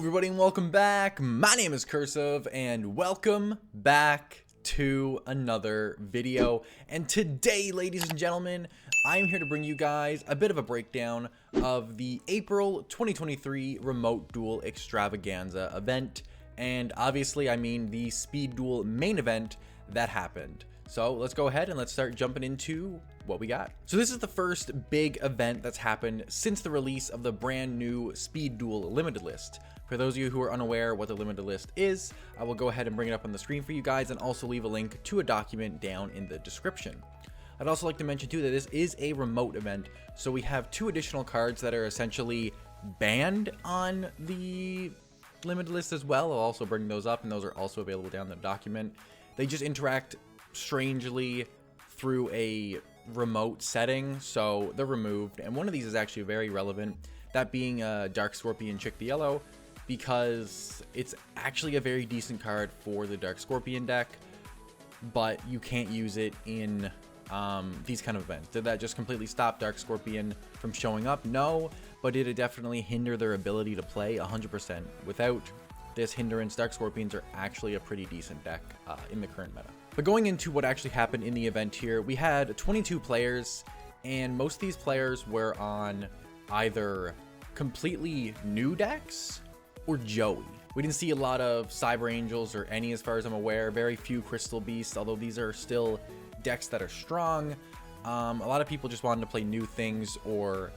everybody and welcome back. My name is Curseof and welcome back to another video. And today, ladies and gentlemen, I'm here to bring you guys a bit of a breakdown of the April 2023 Remote Duel Extravaganza event. And obviously, I mean the Speed Duel main event that happened. So let's go ahead and let's start jumping into what we got. So this is the first big event that's happened since the release of the brand new Speed Duel limited list. For those of you who are unaware what the limited list is, I will go ahead and bring it up on the screen for you guys and also leave a link to a document down in the description. I'd also like to mention too that this is a remote event, so we have 2 additional cards that are essentially banned on the limited list as well. I'll also bring those up, and those are also available down in the document. They just interact strangely through a remote setting, so they're removed, and one of these is actually very relevant, that being Dark Scorpion Chick the Yellow, because it's actually a very decent card for the Dark Scorpion deck, but you can't use it in these kind of events. Did that just completely stop Dark Scorpion from showing up? No, but did it definitely hinder their ability to play? 100%. Without this hindrance, Dark Scorpions are actually a pretty decent deck in the current meta. But going into what actually happened in the event here, we had 22 players, and most of these players were on either completely new decks or Joey. We didn't see a lot of Cyber Angels or any, as far as I'm aware. Very few Crystal Beasts, although these are still decks that are strong. A lot of people just wanted to play new things, or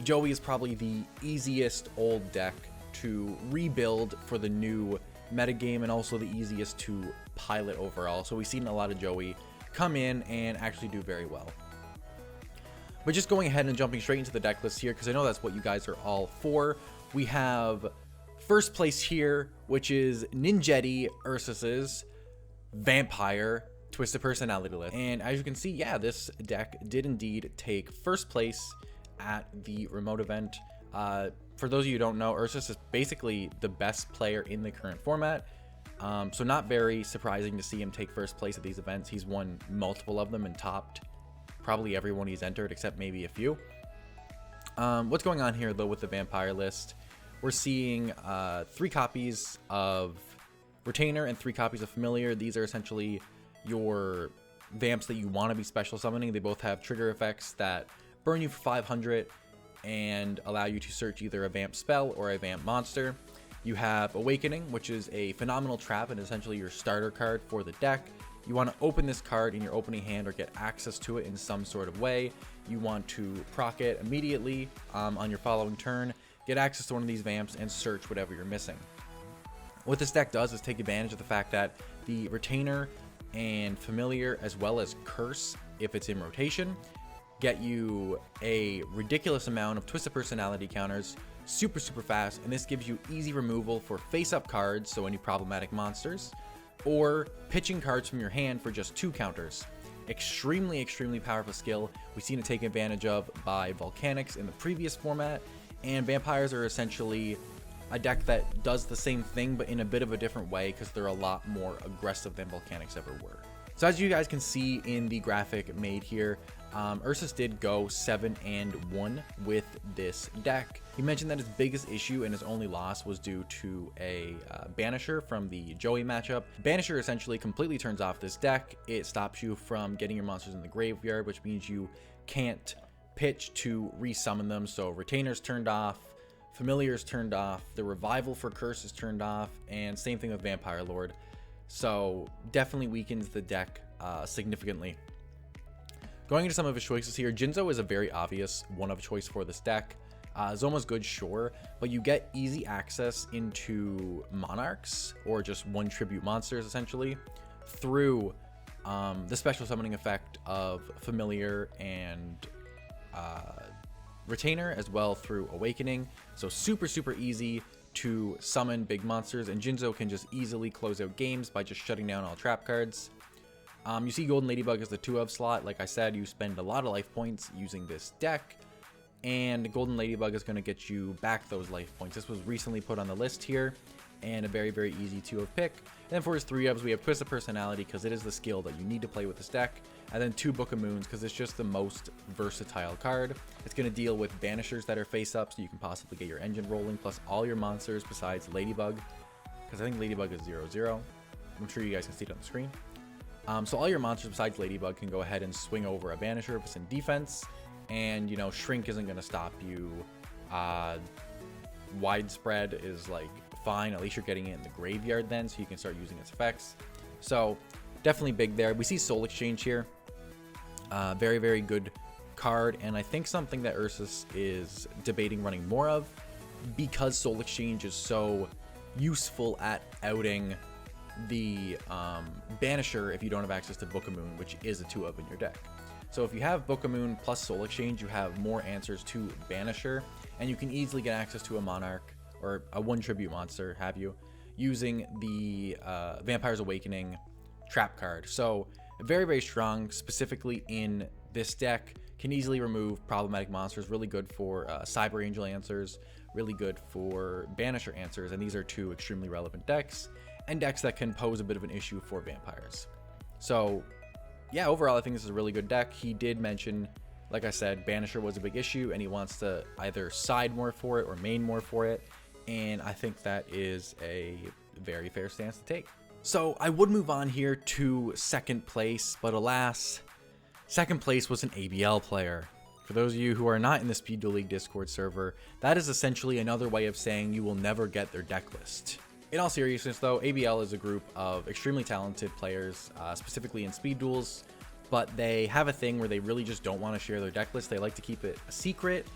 Joey is probably the easiest old deck to rebuild for the new metagame, and also the easiest to pilot overall. So we've seen a lot of Joey come in and actually do very well. But just going ahead and jumping straight into the deck list here, because I know that's what you guys are all for. We have first place here, which is Ninjetti Ursus's Vampire Twisted Personality list. And as you can see, yeah, this deck did indeed take first place at the remote event. For those of you who don't know, Ursus is basically the best player in the current format. So not very surprising to see him take first place at these events. He's won multiple of them and topped probably everyone he's entered except maybe a few. What's going on here though with the Vampire list? We're seeing 3 copies of Retainer and 3 copies of Familiar. These are essentially your vamps that you want to be special summoning. They both have trigger effects that burn you for 500 and allow you to search either a vamp spell or a vamp monster. You have Awakening, which is a phenomenal trap and essentially your starter card for the deck. You want to open this card in your opening hand or get access to it in some sort of way. You want to proc it immediately on your following turn, get access to one of these vamps, and search whatever you're missing. What this deck does is take advantage of the fact that the Retainer and Familiar, as well as Curse, if it's in rotation, get you a ridiculous amount of Twisted Personality counters super fast, and this gives you easy removal for face-up cards, so any problematic monsters, or pitching cards from your hand for just 2 counters. Extremely powerful skill. We've seen it taken advantage of by Volcanics in the previous format, and Vampires are essentially a deck that does the same thing but in a bit of a different way because they're a lot more aggressive than Volcanics ever were. So as you guys can see in the graphic made here, Ursus did go 7-1 with this deck. He mentioned that his biggest issue and his only loss was due to a Banisher from the Joey matchup. Banisher essentially completely turns off this deck. It stops you from getting your monsters in the graveyard, which means you can't pitch to resummon them. So Retainer's turned off, Familiar's turned off, the Revival for Curse is turned off, and same thing with Vampire Lord. So definitely weakens the deck significantly. Going into some of his choices here, Jinzo is a very obvious one of choice for this deck. Zoma's good, sure, but you get easy access into Monarchs, or just 1 tribute monsters essentially, through the special summoning effect of Familiar and Retainer, as well through Awakening. So super easy to summon big monsters, and Jinzo can just easily close out games by just shutting down all trap cards. You see Golden Ladybug as the 2-of slot. Like I said, you spend a lot of life points using this deck, and Golden Ladybug is going to get you back those life points. This was recently put on the list here, and a very, very easy 2-of pick. And then for his 3-ofs, we have Twist of Personality, because it is the skill that you need to play with this deck. And then 2 Book of Moons, because it's just the most versatile card. It's going to deal with banishers that are face up, so you can possibly get your engine rolling, plus all your monsters besides Ladybug, because I think Ladybug is 0/0. I'm sure you guys can see it on the screen. So all your monsters besides Ladybug can go ahead and swing over a banisher if it's in defense. And, you know, Shrink isn't going to stop you. Widespread is, like, fine. At least you're getting it in the graveyard then, so you can start using its effects. So, definitely big there. We see Soul Exchange here. Very, very good card. And I think something that Ursus is debating running more of, because Soul Exchange is so useful at outing the banisher if you don't have access to Book of Moon, which is a 2-of in your deck. So if you have Book of Moon plus Soul Exchange, you have more answers to banisher, and you can easily get access to a Monarch or a 1 tribute monster, have you, using the Vampire's Awakening trap card. So very, very strong, specifically in this deck. Can easily remove problematic monsters, really good for Cyber Angel answers, really good for banisher answers, and these are 2 extremely relevant decks, and decks that can pose a bit of an issue for vampires. So yeah, overall, I think this is a really good deck. He did mention, like I said, Banisher was a big issue, and he wants to either side more for it or main more for it, and I think that is a very fair stance to take. So I would move on here to second place, but alas, second place was an ABL player. For those of you who are not in the Speed Duel League Discord server, that is essentially another way of saying you will never get their deck list. In all seriousness though, ABL is a group of extremely talented players, specifically in speed duels, but they have a thing where they really just don't want to share their deck list. They like to keep it a secret.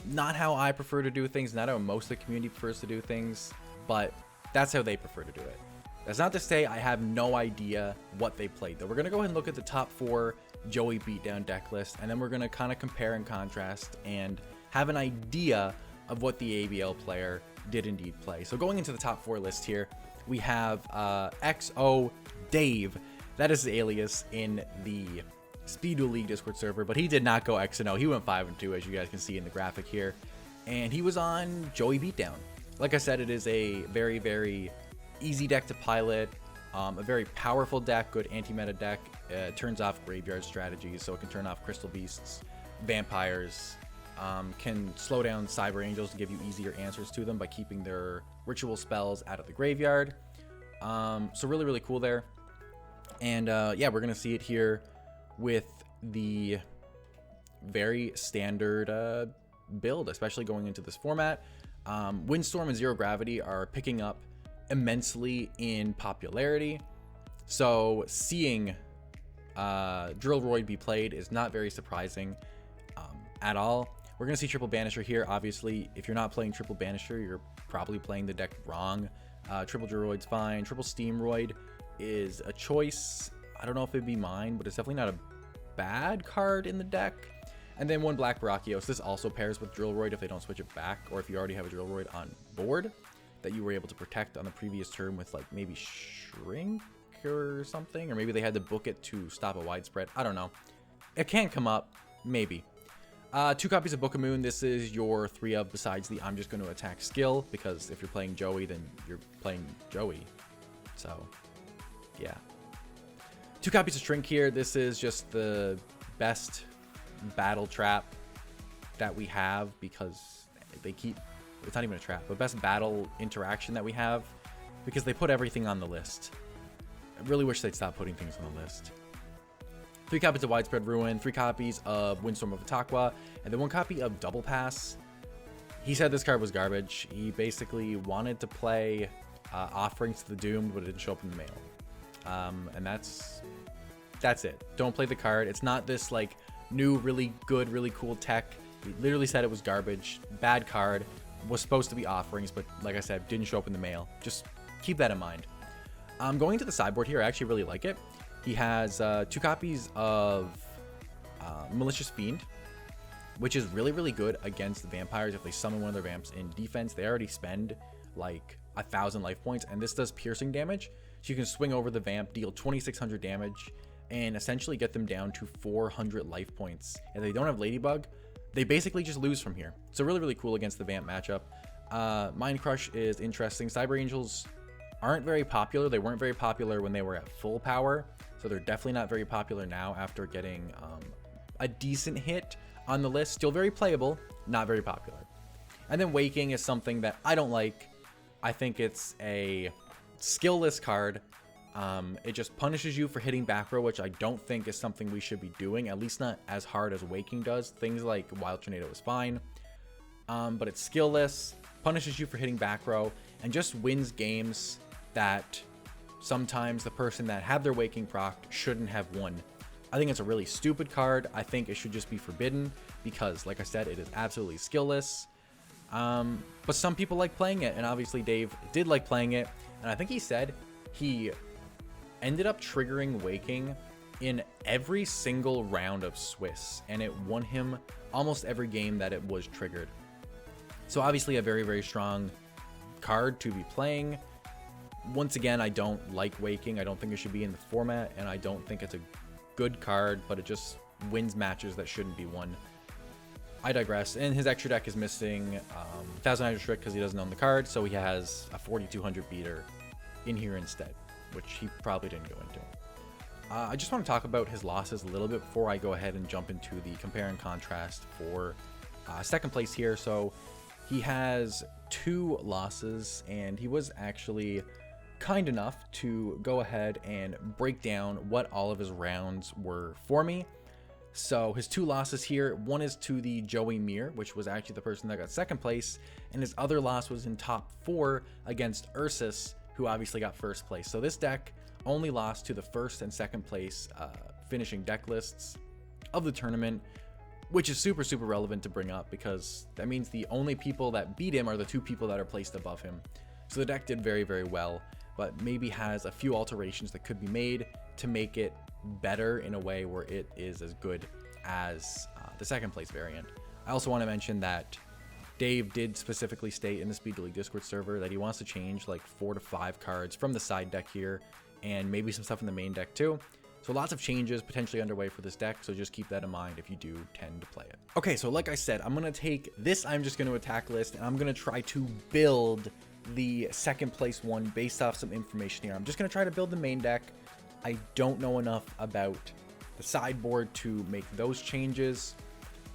Not how I prefer to do things, not how most of the community prefers to do things, but that's how they prefer to do it. That's not to say I have no idea what they played though. We're going to go ahead and look at the top 4 Joey Beatdown deck list, and then we're going to kind of compare and contrast and have an idea of what the ABL player did indeed play. So going into the top 4 list here, we have XO Dave. That is the alias in the Speed Duel League Discord server, but he did not go X and O. He went 5-2, as you guys can see in the graphic here, and he was on Joey Beatdown. Like I said, it is a very, very easy deck to pilot, a very powerful deck, good anti-meta deck. Turns off graveyard strategies, so it can turn off Crystal Beasts, Vampires, can slow down Cyber Angels to give you easier answers to them by keeping their ritual spells out of the graveyard. So really, really cool there. And yeah, we're going to see it here with the very standard build, especially going into this format. Windstorm and Zero Gravity are picking up immensely in popularity. So seeing Drill Roid be played is not very surprising at all. We're going to see Triple Banisher here. Obviously, if you're not playing Triple Banisher, you're probably playing the deck wrong. Triple Druid's fine. Triple Steamroid is a choice. I don't know if it'd be mine, but it's definitely not a bad card in the deck. And then 1 Black Brachio's. This also pairs with Drill Roid if they don't switch it back, or if you already have a Drill Roid on board that you were able to protect on the previous turn with, like, maybe Shrink or something, or maybe they had to book it to stop a widespread. I don't know. It can come up, maybe. 2 copies of Book of Moon. This is your 3-of besides the I'm just going to attack skill, because if you're playing Joey, then you're playing Joey. So, yeah. 2 copies of Shrink here. This is just the best battle trap that we have, because they keep, it's not even a trap, but best battle interaction that we have, because they put everything on the list. I really wish they'd stop putting things on the list. 3 copies of Widespread Ruin, 3 copies of Windstorm of Itaqua, and then 1 copy of Double Pass. He said this card was garbage. He basically wanted to play Offerings to the Doomed, but it didn't show up in the mail. And that's it. Don't play the card. It's not this, like, new, really good, really cool tech. He literally said it was garbage. Bad card. Was supposed to be Offerings, but like I said, didn't show up in the mail. Just keep that in mind. Going to the sideboard here, I actually really like it. He has 2 copies of Malicious Fiend, which is really, really good against the vampires. If they summon one of their vamps in defense, they already spend like 1,000 life points, and this does piercing damage. So you can swing over the vamp, deal 2,600 damage, and essentially get them down to 400 life points. If they don't have Ladybug, they basically just lose from here. So really, really cool against the Vamp matchup. Mind Crush is interesting. Cyber Angels aren't very popular. They weren't very popular when they were at full power, so they're definitely not very popular now after getting a decent hit on the list. Still very playable, not very popular. And then Waking is something that I don't like. I think it's a skillless card. It just punishes you for hitting back row, which I don't think is something we should be doing, at least not as hard as Waking does. Things like Wild Tornado is fine, but it's skillless, punishes you for hitting back row, and just wins games that sometimes the person that had their Waking procced shouldn't have won. I think it's a really stupid card. I think it should just be forbidden because, like I said, it is absolutely skillless. But some people like playing it, and obviously Dave did like playing it, and I think he said he ended up triggering Waking in every single round of Swiss, and it won him almost every game that it was triggered. So obviously a very, very strong card to be playing. Once again, I don't like Waking. I don't think it should be in the format, and I don't think it's a good card, but it just wins matches that shouldn't be won. I digress. And his extra deck is missing 1,900 Strict because he doesn't own the card, so he has a 4,200 beater in here instead, which he probably didn't go into. I just want to talk about his losses a little bit before I go ahead and jump into the compare and contrast for second place here. So he has 2 losses, and he was actually kind enough to go ahead and break down what all of his rounds were for me. So his 2 losses here, one is to the Joey Mir, which was actually the person that got second place, and his other loss was in top 4 against Ursus, who obviously got first place. So this deck only lost to the first and second place finishing deck lists of the tournament, which is super, super relevant to bring up because that means the only people that beat him are the 2 people that are placed above him. So the deck did very, very well, but maybe has a few alterations that could be made to make it better in a way where it is as good as the second place variant. I also want to mention that Dave did specifically state in the Speed League Discord server that he wants to change like 4 to 5 cards from the side deck here and maybe some stuff in the main deck too. So lots of changes potentially underway for this deck, so just keep that in mind if you do tend to play it. Okay, so like I said, I'm going to take this I'm just going to attack list and I'm going to try to build the second place one based off some information here. I'm just going to try to build the main deck. I don't know enough about the sideboard to make those changes,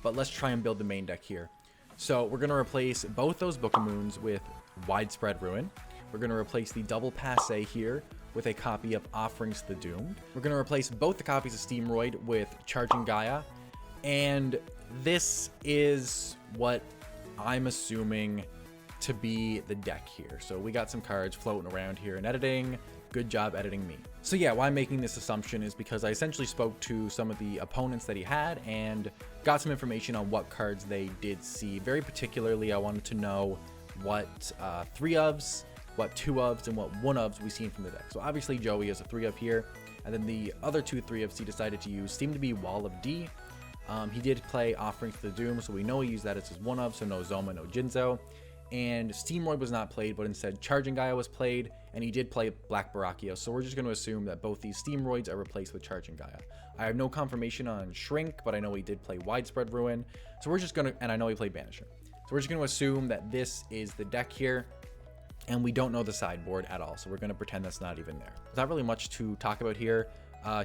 but let's try and build the main deck here. So we're going to replace both those Book of Moons with Widespread Ruin. We're going to replace the double passe here with a copy of Offerings to the Doomed. We're going to replace both the copies of Steamroid with Charging Gaia. And this is what I'm assuming to be the deck here. So we got some cards floating around here in editing. Good job editing me. So yeah, why I'm making this assumption is because I essentially spoke to some of the opponents that he had and got some information on what cards they did see. Very particularly, I wanted to know what 3-ofs, what 2-ofs, and what 1-ofs we've seen from the deck. So obviously Joey is a 3-of here, and then the other 2 3-ofs he decided to use seemed to be Wall of D. He did play Offerings to the Doom, so we know he used that as his 1-of, so no Zoma, no Jinzo. And Steamroid was not played, but instead Charging Gaia was played, and he did play Black Barakios. So we're just going to assume that both these Steamroids are replaced with Charging Gaia. I have no confirmation on Shrink, but I know he did play Widespread Ruin. So we're just going to, and I know he played Banisher. So we're just going to assume that this is the deck here, and we don't know the sideboard at all. So we're going to pretend that's not even there. There's not really much to talk about here.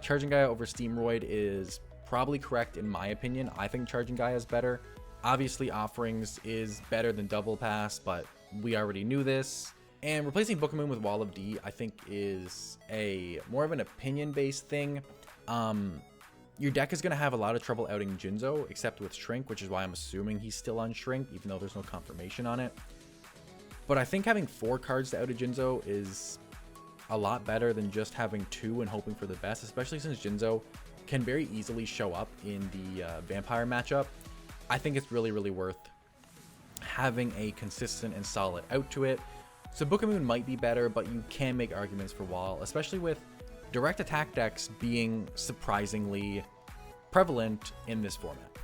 Charging Gaia over Steamroid is probably correct in my opinion. I think Charging Gaia is better. Obviously, Offerings is better than Double Pass, but we already knew this. And replacing Book of Moon with Wall of D, I think, is a more of an opinion-based thing. Your deck is going to have a lot of trouble outing Jinzo, except with Shrink, which is why I'm assuming he's still on Shrink, even though there's no confirmation on it. But I think having 4 cards to out a Jinzo is a lot better than just having 2 and hoping for the best, especially since Jinzo can very easily show up in the Vampire matchup. I think it's really, really worth having a consistent and solid out to it. So Book of Moon might be better, but you can make arguments for Wall, especially with direct attack decks being surprisingly prevalent in this format.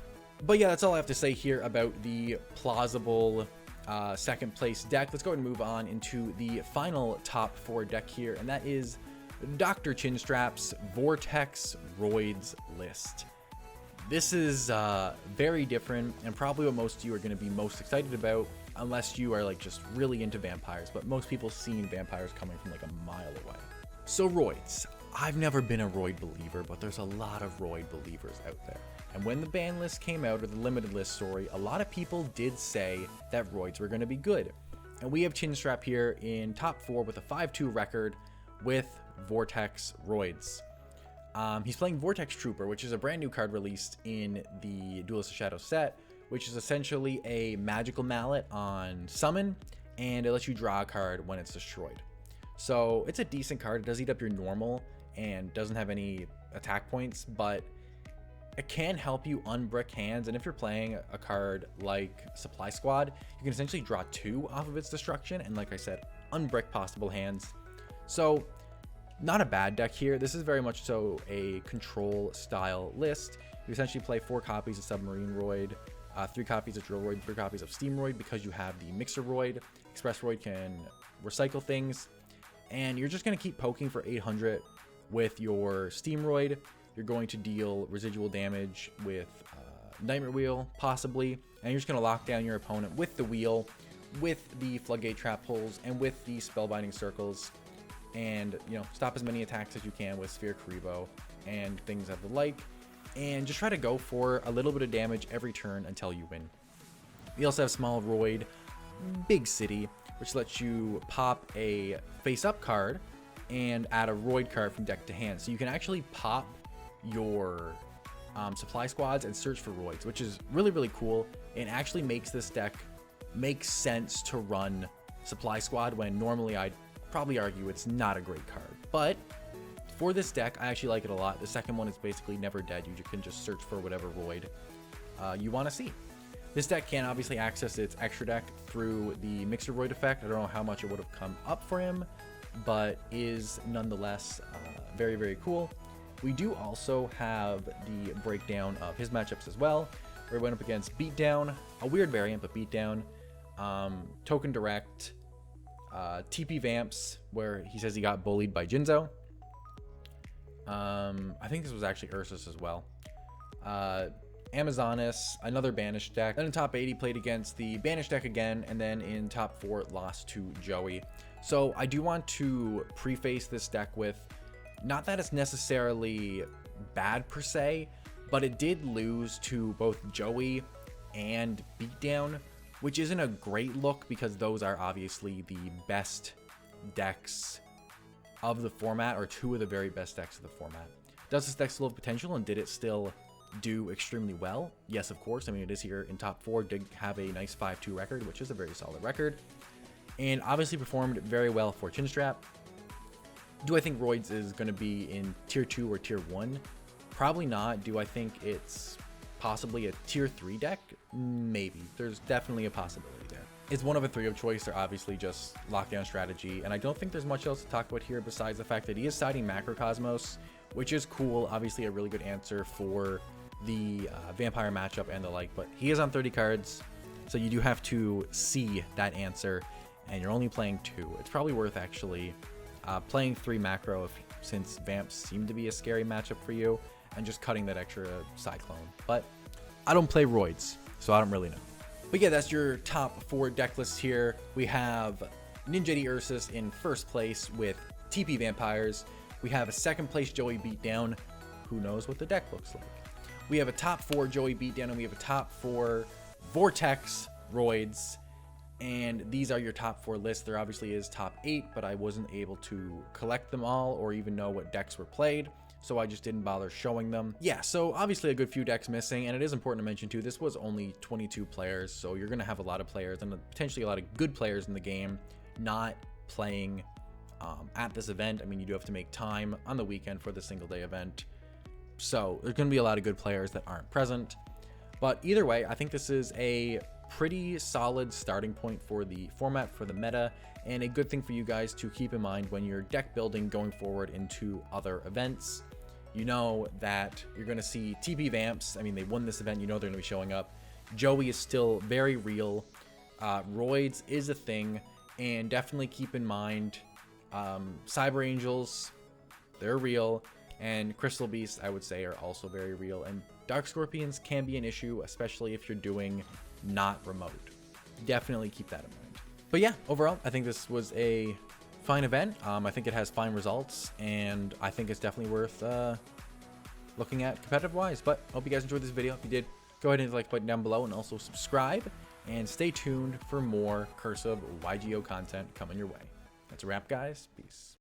But yeah, that's all I have to say here about the plausible second place deck. Let's go ahead and move on into the final top 4 deck here, and that is Dr. Chinstrap's Vortex Roids list. This is very different and probably what most of you are going to be most excited about, unless you are like just really into vampires, but most people seen vampires coming from like a mile away. So Roids. I've never been a Roid believer, but there's a lot of Roid believers out there. And when the ban list came out, or the limited list, sorry, a lot of people did say that Roids were going to be good. And we have Chinstrap here in top 4 with a 5-2 record with Vortex Roids. He's playing Vortex Trooper, which is a brand new card released in the Duelist of Shadow set, which is essentially a magical mallet on summon, and it lets you draw a card when it's destroyed. So it's a decent card. It does eat up your normal and doesn't have any attack points, but it can help you unbrick hands. And if you're playing a card like Supply Squad, you can essentially draw 2 off of its destruction, and like I said, unbrick possible hands. So not a bad deck here. This is very much so a control style list. You essentially play 4 copies of Submarine Roid, 3 copies of Drill Roid, 3 copies of Steam Roid, because you have the Mixer Roid. Express Roid can recycle things, and you're just going to keep poking for 800 with your Steam Roid. You're going to deal residual damage with Nightmare Wheel, possibly, and you're just going to lock down your opponent with the wheel, with the Floodgate Trap Pulls, and with the Spellbinding Circles, and, you know, stop as many attacks as you can with Sphere Karibo and things of the like, and just try to go for a little bit of damage every turn until you win. We also have Small Roid, Big City, which lets you pop a face-up card and add a Roid card from deck to hand. So you can actually pop your supply squads and search for Roids, which is really, really cool, and actually makes this deck make sense to run Supply Squad when normally I'd probably argue it's not a great card. But for this deck, I actually like it a lot. The second one is basically never dead. You can just search for whatever Roid you want to see. This deck can obviously access its extra deck through the Mixer Roid effect. I don't know how much it would have come up for him, but is nonetheless very, very cool. We do also have the breakdown of his matchups as well, where he went up against Beatdown, a weird variant, but Beatdown, Token Direct, TP Vamps, where he says he got bullied by Jinzo. I think this was actually Ursus as well. Amazonas, another banished deck. Then in top 8, he played against the banished deck again, and then in top 4, lost to Joey. So I do want to preface this deck with, not that it's necessarily bad per se, but it did lose to both Joey and Beatdown, which isn't a great look because those are obviously the best decks of the format, or 2 of the very best decks of the format. Does this deck still have potential, and did it still do extremely well? Yes, of course. I mean, it is here in top 4, did have a nice 5-2 record, which is a very solid record, and obviously performed very well for Chinstrap. Do I think Roids is going to be in tier 2 or tier 1? Probably not. Do I think it's possibly a tier 3 deck? Maybe. There's definitely a possibility there. It's one of a 3 of choice. They're obviously just lockdown strategy, and I don't think there's much else to talk about here besides the fact that he is siding Macrocosmos, which is cool. Obviously a really good answer for the vampire matchup and the like, but he is on 30 cards, so you do have to see that answer, and you're only playing 2. It's probably worth actually playing 3 macro since Vamps seem to be a scary matchup for you, and just cutting that extra Cyclone. But I don't play Roids, so I don't really know. But yeah, that's your top 4 deck lists here. We have Ninja D Ursus in first place with TP Vampires. We have a second place Joey Beatdown. Who knows what the deck looks like? We have a top 4 Joey Beatdown, and we have a top 4 Vortex Roids. And these are your top 4 lists. There obviously is top 8, but I wasn't able to collect them all or even know what decks were played, so I just didn't bother showing them. Yeah, so obviously a good few decks missing, and it is important to mention too, this was only 22 players, so you're going to have a lot of players and potentially a lot of good players in the game not playing at this event. I mean, you do have to make time on the weekend for the single day event, so there's going to be a lot of good players that aren't present. But either way, I think this is a pretty solid starting point for the format, for the meta, and a good thing for you guys to keep in mind when you're deck building going forward into other events. You know that you're going to see TP Vamps. I mean, they won this event. You know they're going to be showing up. Joey is still very real. Roids is a thing, and definitely keep in mind Cyber Angels, they're real, and Crystal Beasts, I would say, are also very real. And Dark Scorpions can be an issue, especially if you're doing not remote. Definitely keep that in mind. But yeah, overall, I think this was a fine event. I think it has fine results, and I think it's definitely worth looking at competitive wise. But I hope you guys enjoyed this video. If you did, go ahead and hit the like button down below, and also subscribe, and stay tuned for more cursive Yugioh content coming your way. That's a wrap, guys. Peace.